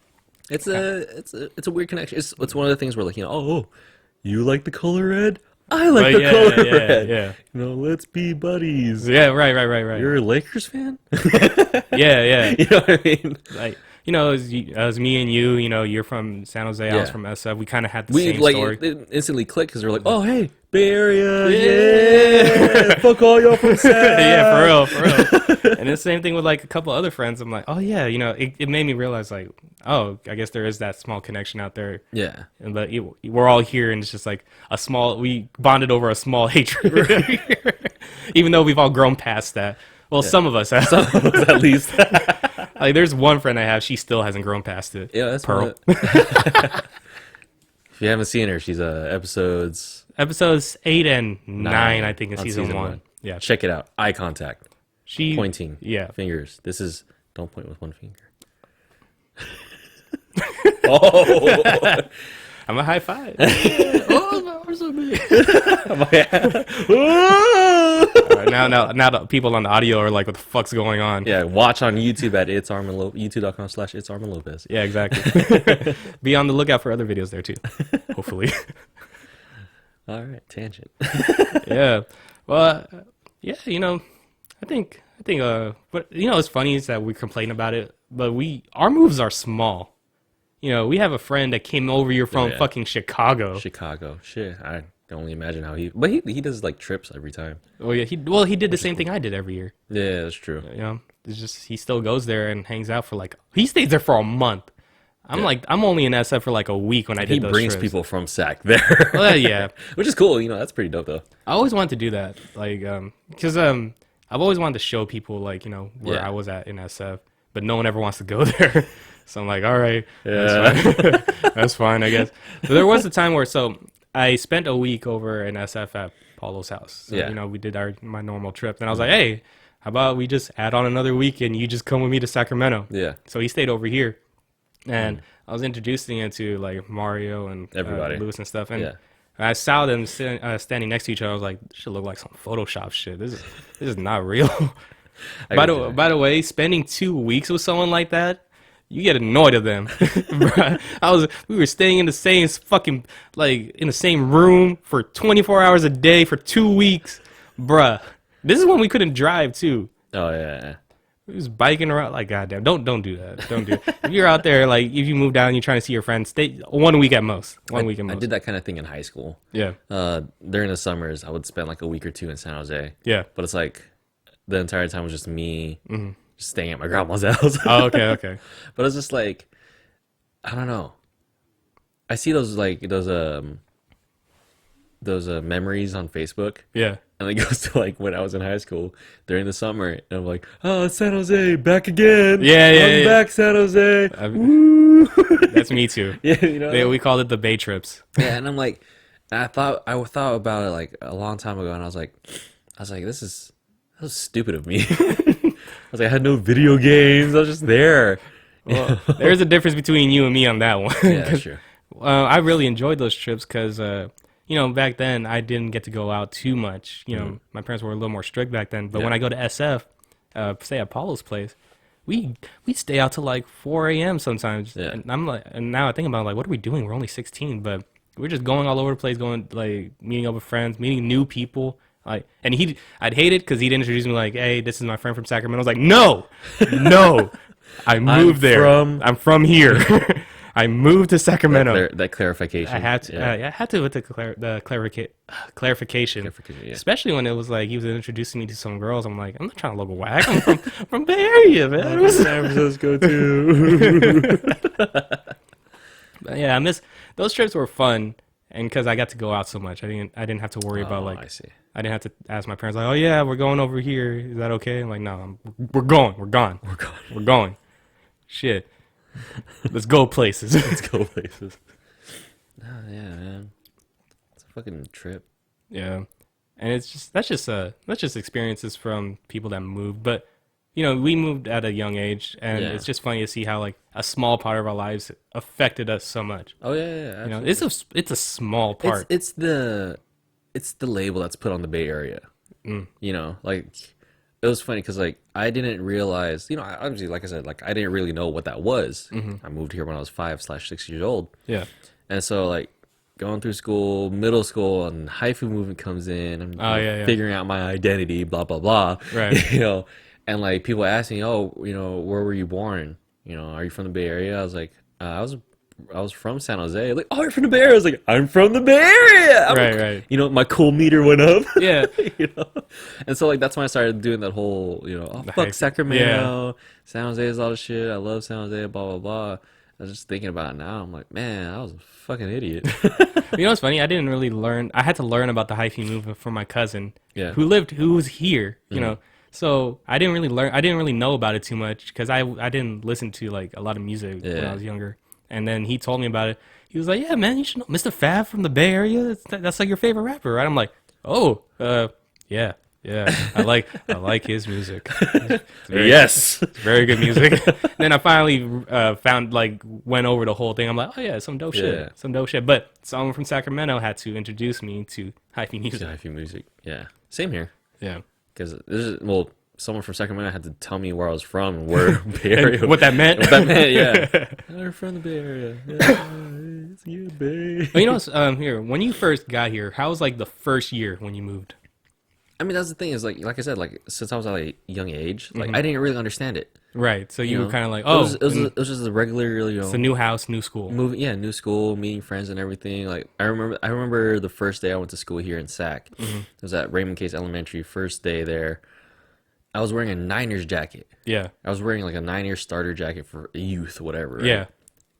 It's a weird connection. It's one of the things where like, you like the color red? I like the color red. Yeah. Let's be buddies. Yeah, right. You're a Lakers fan? Yeah. You know what I mean? Like, as me and you, you're from San Jose, I was from SF. We kind of had the We same like story. it instantly clicked because we're like, oh hey, Bay Area, yeah. Fuck all y'all from Sac. Yeah, for real. And the same thing with like a couple other friends. I'm like, oh yeah, it made me realize like, oh, I guess there is that small connection out there. Yeah. But we're all here, and it's just like we bonded over a small hatred, even though we've all grown past that. Well, some of us have. Some of us at least. Like, there's one friend I have, she still hasn't grown past it. Yeah, that's Pearl. If you haven't seen her, she's episodes Episodes 8 and 9, I think, in on season 1. Yeah. Check it out. Eye contact. She Pointing. Yeah. Fingers. Don't point with one finger. Oh. I'm a high five. Oh, my arms are big. All right, now the people on the audio are like, what the fuck's going on? Yeah, watch on YouTube at ItsArmanLopez, youtube.com/ItsArmanLopez. Yeah, exactly. Be on the lookout for other videos there too. Hopefully. All right, tangent. Yeah. Well, yeah, I think but what's funny is that we complain about it, but our moves are small. we have a friend that came over here from yeah. fucking Chicago. Chicago. Shit, I can only imagine how but he does like trips every time. Oh yeah, he did the same thing I did every year. Yeah, that's true. It's just he still goes there and hangs out for like he stays there for a month. I'm only in SF for like a week when I did He those brings trips. people from Sac there. Well, yeah, Which is cool. That's pretty dope though. I always wanted to do that, like, because I've always wanted to show people like where Yeah. I was at in SF, but no one ever wants to go there. So I'm like, all right, Yeah. that's fine. That's fine, I guess. But there was a time where I spent a week over in SF at Paulo's house. So, Yeah. we did my normal trip, and I was like, hey, how about we just add on another week and you just come with me to Sacramento? Yeah. So he stayed over here, and I was introducing him to like Mario and Everybody. Lewis and stuff, and Yeah. I saw them standing next to each other. I was like, this should look like some Photoshop shit. This is not real. By the way, spending 2 weeks with someone like that, you get annoyed of them. Bruh, we were staying in the same fucking in the same room for 24 hours a day for 2 weeks, bruh. This is when we couldn't drive too. Oh yeah. We was biking around like goddamn. Don't do that. Don't do it. If you're out there, like if you move down and you're trying to see your friends, stay 1 week at most. 1 week at I most. did that kind of thing in high school. Yeah. During the summers, I would spend like a week or two in San Jose. Yeah. But it's like the entire time was just me just staying at my grandma's house. Oh, okay. But it's just like, I don't know. I see those memories on Facebook, Yeah. and it goes to like when I was in high school during the summer, and I'm like, oh, San Jose, back again. Yeah, I'm back, San Jose. Woo. That's me too. Yeah, We called it the Bay trips. Yeah, and I'm like, I thought about it like a long time ago, and I was like, that was stupid of me. I was like, I had no video games. I was just there. Well, there's a difference between you and me on that one. Yeah, that's true. I really enjoyed those trips because, back then I didn't get to go out too much. My parents were a little more strict back then. But when I go to SF, say at Paulo's place, we'd stay out till like 4 a.m. sometimes. Yeah. And now I think about it, like, what are we doing? We're only 16, but we're just going all over the place, going like meeting up with friends, meeting new people. I'd hate it because he'd introduce me like, hey, this is my friend from Sacramento. I was like, no, I moved there. I'm from here. I moved to Sacramento. That clarification. I had to. I had to with the clarification. Yeah. Especially when it was like he was introducing me to some girls. I'm like, I'm not trying to look whack. I'm from Bay Area, man. San Francisco too. But yeah, I miss those trips were fun, and because I got to go out so much, I didn't have to worry about like. I see. I didn't have to ask my parents like, oh yeah, we're going over here. Is that okay? I'm like, no, we're going. We're going. Shit. Let's go places. Let's go places. Oh, yeah, man. It's a fucking trip. Yeah. And that's just experiences from people that moved. But, we moved at a young age, and it's just funny to see how like a small part of our lives affected us so much. Oh, yeah. Absolutely. It's a small part. It's the label that's put on the Bay Area. Like it was funny because like I didn't realize, obviously, like I said, like I didn't really know what that was. I moved here when I was 5/6 years old. Yeah. And so like going through school, middle school, and hyphen movement comes in. I'm figuring out my identity, blah blah blah. Right. And like people ask me, oh, where were you born? Are you from the Bay Area? I was like, I was from San Jose. Like, oh, you're from the Bay Area. I was like, I'm from the Bay Area. Right. My cool meter went up. Yeah. And so like that's when I started doing that whole, fuck Sacramento, San Jose is all the shit. I love San Jose, blah blah blah. I was just thinking about it now. I'm like, man, I was a fucking idiot. What's funny? I didn't really learn. I had to learn about the hyphy movement from my cousin, who was here. So I didn't really learn. I didn't really know about it too much because I didn't listen to like a lot of music when I was younger. And then he told me about it. He was like, yeah, man, you should know Mr. Fab from the Bay Area. That's like your favorite rapper, right? I'm like, oh, yeah. I like his music. Yes. Very good music. Then I finally went over the whole thing. I'm like, oh yeah, some dope shit. But someone from Sacramento had to introduce me to hyphy music. Hyphy music, yeah. Same here. Yeah. Because someone from Sacramento had to tell me where I was from and where Bay Area. What that meant? Yeah. They're from the Bay Area. Yeah, it's good, Bay. Here, when you first got here, how was like the first year when you moved? I mean, that's the thing is like I said, like since I was at a young age, like I didn't really understand it. Right. So you were know? kind of like, it was just a regular, it's a new house, new school. moving, yeah, new school, meeting friends and everything. Like I remember the first day I went to school here in Sac. It was at Raymond Case Elementary. First day there, I was wearing a Niners jacket. Yeah. I was wearing like a Niners starter jacket for youth, whatever. Right? Yeah.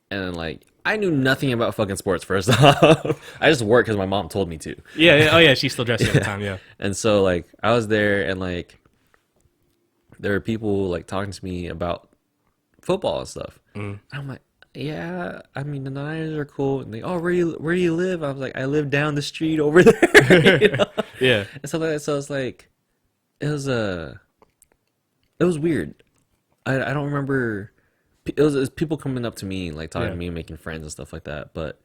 And then like I knew nothing about fucking sports. First off, I just worked because my mom told me to. Yeah. Oh yeah. She still dressed you at the time. Yeah. And so like I was there and like there were people like talking to me about football and stuff. I'm like, yeah, I mean the Niners are cool. And they, oh, where do you live? I was like, I live down the street over there. You know? Yeah. And so it's like it was weird. I don't remember. It was people coming up to me like talking to me and making friends and stuff like that. But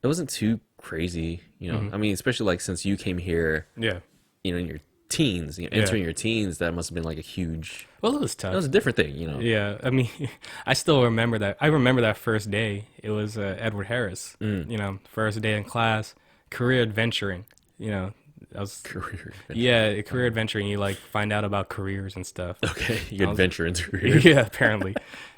it wasn't too crazy, you know. I mean, especially like since you came here, Yeah. you know, in your teens, you know, entering your teens, that must have been like a huge. Well, it was tough. That was a different thing, you know. Yeah, I mean, I still remember that. I remember that first day. It was Edward Harris. You know, first day in class, career adventuring. You know, I was Career. yeah, career adventuring. You like find out about careers and stuff. Okay, you adventure into career. Yeah, apparently.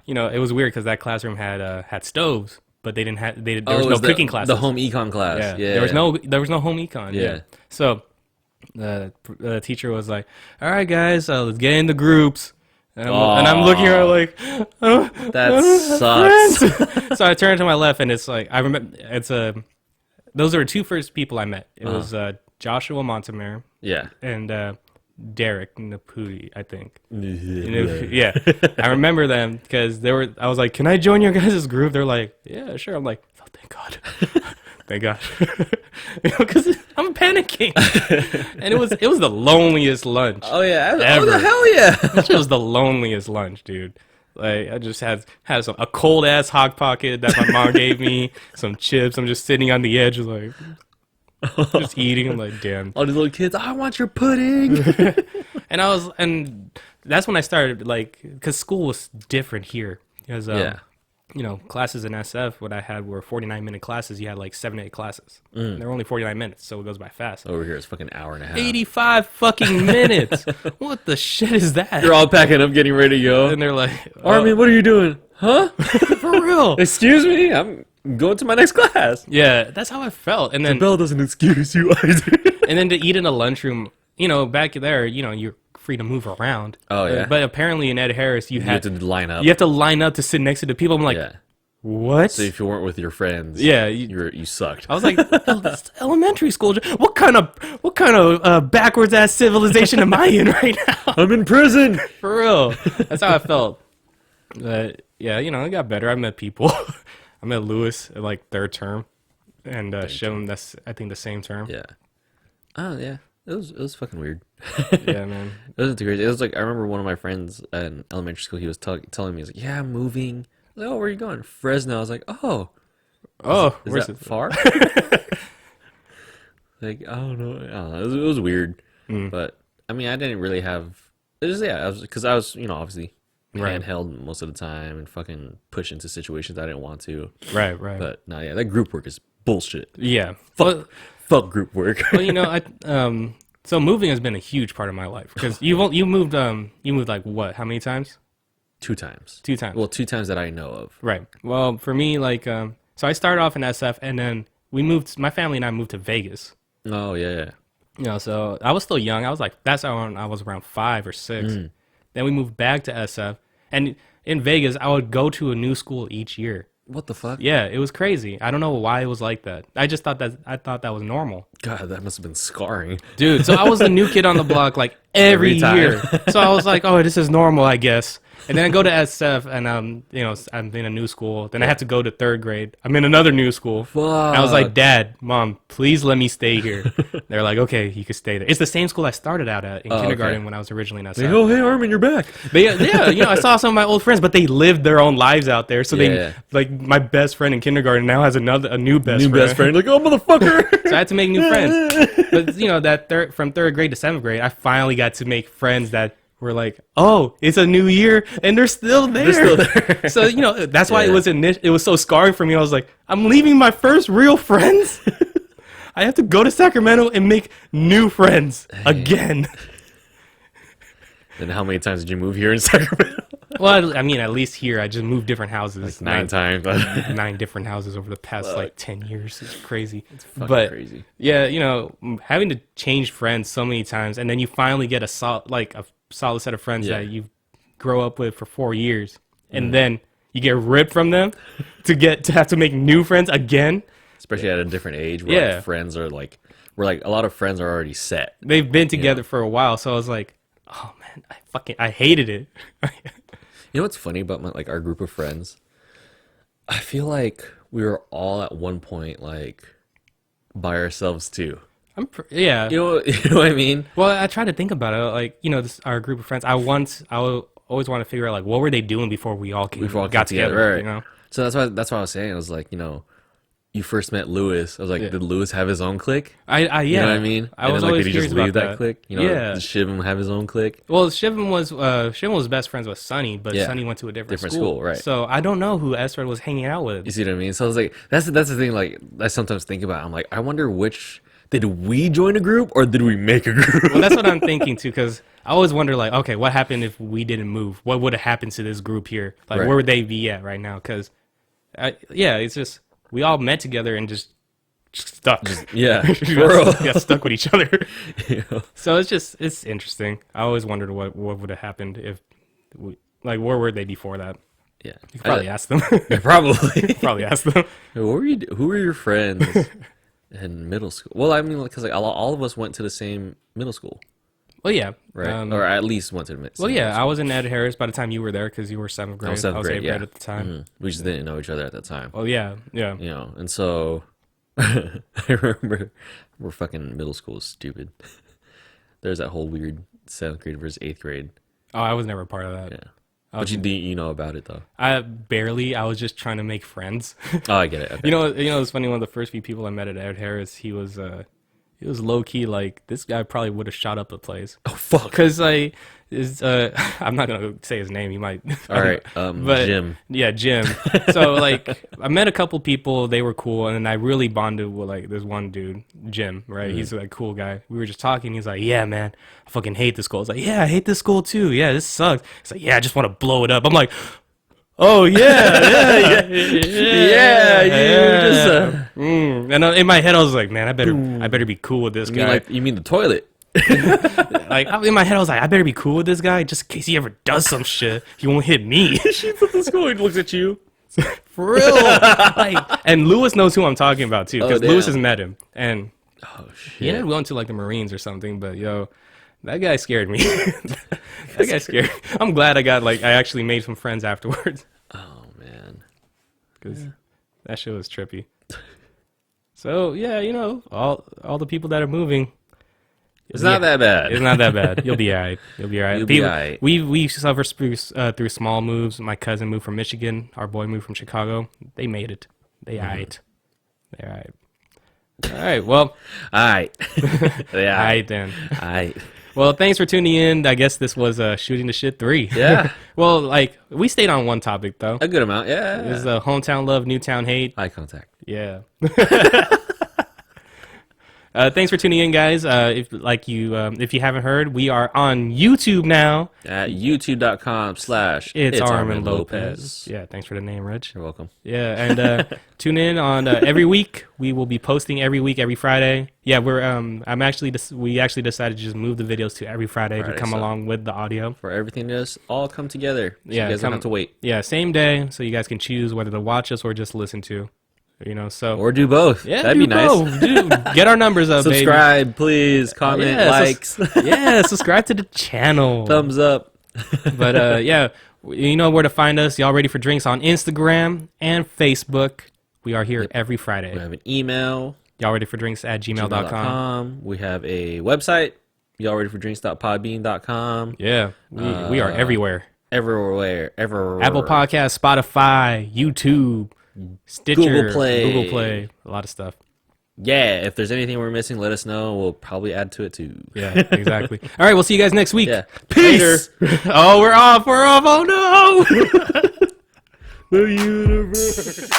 You know, it was weird because that classroom had stoves, but they didn't have there was no cooking classes. The home econ class. Yeah. There was no home econ. Yeah. So the teacher was like, "All right, guys, let's get into groups." And I'm looking at her like, oh, That sucks. So I turned to my left, and it's like I remember those are the two first people I met. It was Joshua Montemare Yeah. and Derek Naputi, I think. Yeah, I remember them because I was like, "Can I join your guys' group?" They're like, "Yeah, sure." I'm like, "Oh, thank God, thank God," because I'm panicking, and it was the loneliest lunch. Oh yeah. Ever. Oh the hell yeah. It was the loneliest lunch, dude. Like I just had a cold ass hot pocket that my mom gave me, some chips. I'm just sitting on the edge, like just eating. I'm like, damn. All these little kids, I want your pudding. And that's when I started, like, because school was different here. Because, you know, classes in SF, what I had were 49-minute classes. You had like 7 to 8 classes. They were only 49 minutes, so it goes by fast. Over here, it's fucking hour and a half. 85 fucking minutes. What the shit is that? You're all packing up, getting ready to go. And they're like, Armin, what are you doing? Huh? for real? Excuse me? I'm going to my next class. Yeah, that's how I felt. And then, The bell doesn't excuse you either. and then to eat in a lunchroom, you know, back there, you know, you're free to move around. Oh, yeah. But apparently in Ed Harris, you have to line up. You have to line up to sit next to the people. I'm like, Yeah. what? So if you weren't with your friends, Yeah, you sucked. I was like, "That's elementary school. What kind of backwards ass civilization am I in right now?" I'm in prison. For real. That's how I felt. But yeah, you know, it got better. I met people. I met Lewis at like third term, and Shim, that's I think the same term. Yeah. Oh yeah. It was fucking weird. Yeah, man. It wasn't too crazy. It was like I remember one of my friends in elementary school. He was telling me, he's like, "Yeah, I'm moving." I was like, "Oh, where are you going?" Fresno. I was like, "Oh, is where's that it far?" Like I don't know. It was weird, but I mean, I didn't really have. It was because I was you know obviously Right. handheld most of the time and fucking push into situations I didn't want to. Right. But no, yeah, that group work is bullshit. Yeah. Fuck group work. Well, you know, so moving has been a huge part of my life because you moved like what? How many times? 2 times. 2 times. Well, 2 times that I know of. Right. Well, for me, like, so I started off in SF, and then my family and I moved to Vegas. Oh yeah. You know, so I was still young. I was like, that's when I was around 5 or 6. Then we moved back to SF, and in Vegas, I would go to a new school each year. What the fuck? Yeah, it was crazy. I don't know why it was like that. I thought that was normal. God, that must have been scarring. Dude, so I was the new kid on the block like every year. So I was like, oh, this is normal, I guess. And then I go to SF and you know, I'm in a new school. Then I have to go to 3rd grade. I'm in another new school. Fuck. And I was like, Dad, Mom, please let me stay here. They're like, okay, you can stay there. It's the same school I started out at in kindergarten when I was originally in SF. Like, oh, hey, Armin, you're back. But yeah, you know, I saw some of my old friends, but they lived their own lives out there. So they, like, my best friend in kindergarten now has a new best friend. Like, oh, motherfucker. So I had to make new friends. But you know, from 3rd grade to 7th grade, I finally got to make friends that were like, oh, it's a new year, and they're still there. So you know, that's why it was so scarring for me. I was like, I'm leaving my first real friends. I have to go to Sacramento and make new friends again. And how many times did you move here in Sacramento? Well, I mean, at least here, I just moved different houses. Like 9 times. 9 different houses over the past, like, 10 years. It's crazy. Fucking crazy. Yeah, you know, having to change friends so many times, and then you finally get a solid set of friends that you grow up with for 4 years, and then you get ripped from them to have to make new friends again. Especially at a different age where like, friends are like, a lot of friends are already set. They've been together for a while, so I was like, oh man, I hated it. You know what's funny about our group of friends? I feel like we were all at one point like by ourselves too. Yeah. You know what I mean? Well, I try to think about it. Like, you know, our group of friends. I always want to figure out like what were they doing before we all got together. Right. You know. So that's what I was saying. I was like, you know, you first met Lewis. I was like, did Lewis have his own clique? You know what I mean? I was always did he just leave that clique? You know, yeah. Did Shivam have his own clique? Well, Shivam was best friends with Sonny, but Sonny went to a different school, right? So I don't know who Esfred was hanging out with. You see what I mean? So I was like, that's the thing. Like I sometimes think about. I'm like, I wonder did we join a group or did we make a group? Well, that's what I'm thinking too, because I always wonder, like, okay, what happened if we didn't move? What would have happened to this group here? Like, where would they be at right now? Because, it's just we all met together and just stuck. Got stuck with each other. Yeah. So it's interesting. I always wondered what would have happened if where were they before that? Yeah, you could probably ask them. Probably ask them. Who were your friends in middle school? Well, I mean, because like all of us went to the same middle school. Well, yeah, right, or at least went to the. Well, yeah, I was in Ed Harris by the time you were there because you were 7th grade. I was 8th grade at the time. Mm-hmm. We just didn't know each other at that time. Oh yeah. You know, and so I remember fucking middle school was stupid. There's that whole weird 7th grade versus 8th grade. Oh, I was never part of that. Yeah. But you know about it though. I was just trying to make friends. Oh, I get it. Okay. You know, it's funny. One of the first few people I met at Ed Harris, he was low key like this guy probably would have shot up the place. Oh fuck! Because I'm not gonna say his name. He might. All right, but, Jim. Yeah, Jim. So like, I met a couple people. They were cool, and then I really bonded with like this one dude, Jim. Right? Mm-hmm. He's like a cool guy. We were just talking. He's like, "Yeah, man, I fucking hate this school." I was like, "Yeah, I hate this school too. Yeah, this sucks." He's like, "Yeah, I just want to blow it up." I'm like, "Oh yeah." And in my head, I was like, "Man, I better be cool with this guy." You mean the toilet? Like in my head, I was like, I better be cool with this guy just in case he ever does some shit. He won't hit me. She put the school. He looks at you. For real. And Lewis knows who I'm talking about too, because Lewis has met him, and he ended up going to like the Marines or something. But that guy scared me. That guy scared me. I'm glad I actually made some friends afterwards. Oh man, because that shit was trippy. So all the people that are moving. It's not that bad. It's not that bad. You'll be all right. You'll be all right. We suffer through small moves. My cousin moved from Michigan. Our boy moved from Chicago. They made it. They all right. They're all right. All right. Well. All right. Yeah. All right then. All right. Well, thanks for tuning in. I guess this was Shooting the Shit 3. Yeah. Well, we stayed on one topic though. A good amount. Yeah. It was hometown love, Newtown hate. Eye contact. Yeah. Thanks for tuning in, guys. If you haven't heard, we are on YouTube now at youtube.com/ItsArmanLopez. Yeah, thanks for the name, Rich. You're welcome. Yeah, and tune in on every week. We will be posting every week, every Friday. Yeah, we actually decided to just move the videos to every Friday to come along with the audio for everything to just all come together. So yeah, you guys don't have to wait. Yeah, same day, so you guys can choose whether to watch us or just listen to. Or do both. Yeah, that'd be nice. Dude, get our numbers up. Subscribe, baby. Please. Comment, likes. Subscribe to the channel. Thumbs up. But you know where to find us. Y'all ready for drinks on Instagram and Facebook. We are here every Friday. We have an email. Y'all ready for drinks at gmail.com. We have a website. Y'all ready for drinks.podbean.com. Yeah, we are everywhere. Everywhere. Apple Podcasts, Spotify, YouTube. Stitcher, Google Play, a lot of stuff. Yeah, if there's anything we're missing, let us know. We'll probably add to it too. Yeah, exactly. All right, we'll see you guys next week. Yeah. Peace. Oh, we're off. Oh no. The universe.